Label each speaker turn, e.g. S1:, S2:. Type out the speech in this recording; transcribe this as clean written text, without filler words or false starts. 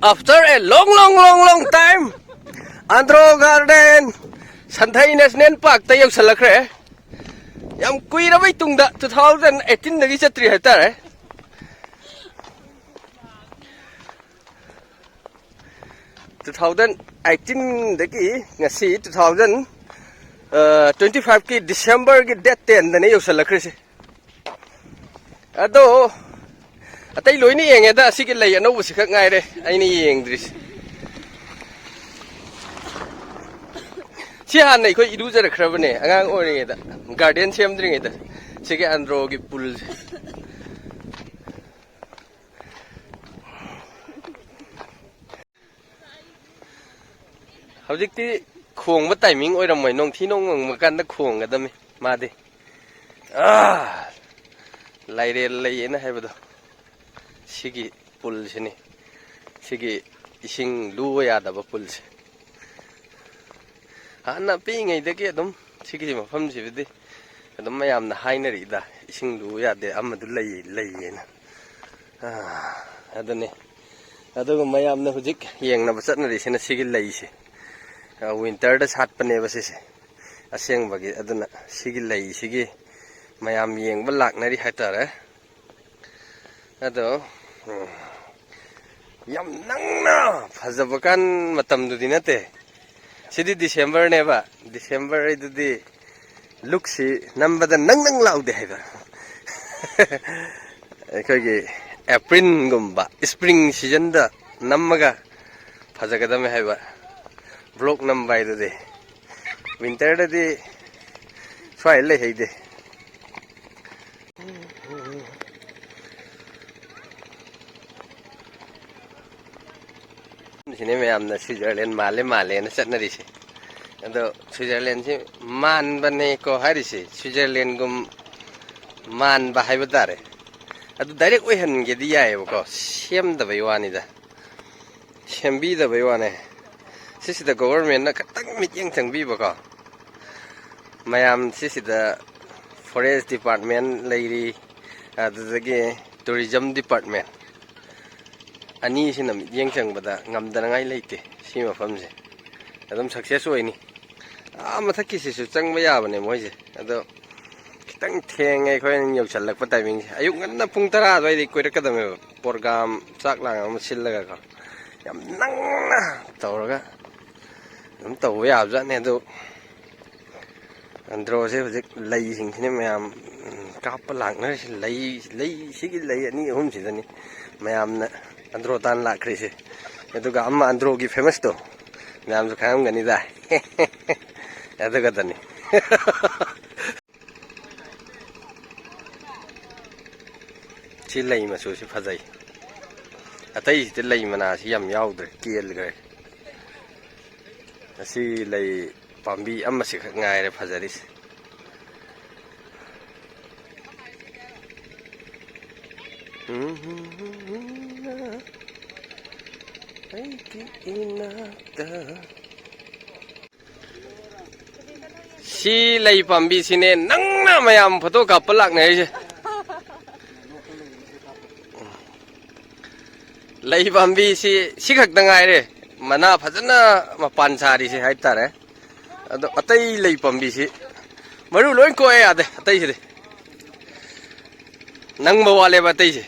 S1: After a long time, Andhro Garden, Santhai National Park, tayo sa lakre. Yang kui na may tungda 2018 nagi sa 3 hectare. 2018 dagi ngasi 2025 ki December ki date 10 na niyo sa lakre si. Ado atay loy ni yeng da sige lay ano busi khak ngai re ai ni yeng dris. Si han nei khoi idu jar khrabane angang ori da garden sem dring da sige andro ki pul Hawjikti khong ba timing oiramoi nong thi nong makan da khong ga dami ma de laire lay na haibado sigi pul sini sigi ising luwa yadaba pul si hana pi ngai dagi adum sigi mafam sibidi adum mayamna hainari da ising luwa yade amadu lay na adune adugo mayamna hujik yengna bachatnari sina sigi lay si winter da satpane basi se aseng bagi aduna sigi lay sigi mayam yengba laknari haitare ado yam nangna fajabakan matam dudi nate sidi December ne ba December idudi look si nambada nang laude haiba ekagi April gumba spring season da namaga fajagadame haiba vlog nambai dudi winter da di swai le heide sini mayamna Switzerland male na chatnari se ado Switzerland si man bane ko hari se Switzerland gum man ba haiba tare ado direct oi han ge di yae ko sem da bai wani da sembi da bai wane sisi da government na katang mityang changbi ba ko mayam sisi da forest department lairi adagi tourism department ani sina mityang changbada ngamdana ngai leite si mafam se adum success oini mathaki sisu changba yabane moise ado kitang thengai khoi yau chalak pa timing ayuk nganna pung 10 doi di koirakadame program chaklang am sillaga ka yam nangna tawraga dum taw yabja ne do andro se hojik lay sing sine mayam kap langna lay sigi lay ani hum sidani mayamna andro tan la krisi etuga amma andro gi famous to nam su kham gani da etuga tani chi lay ma su si phajai atai ti lay mana si yam yaudre kiel gre asi lay pambi amma si ngai re phajaris si lay pambi sine nangna mayam photo kapalak nai se lay pambi si khak dangai re mana phajana mapan sari se hai tare ado atai lay pambi si maru loi ko ade atai se nang ba wale ba tai se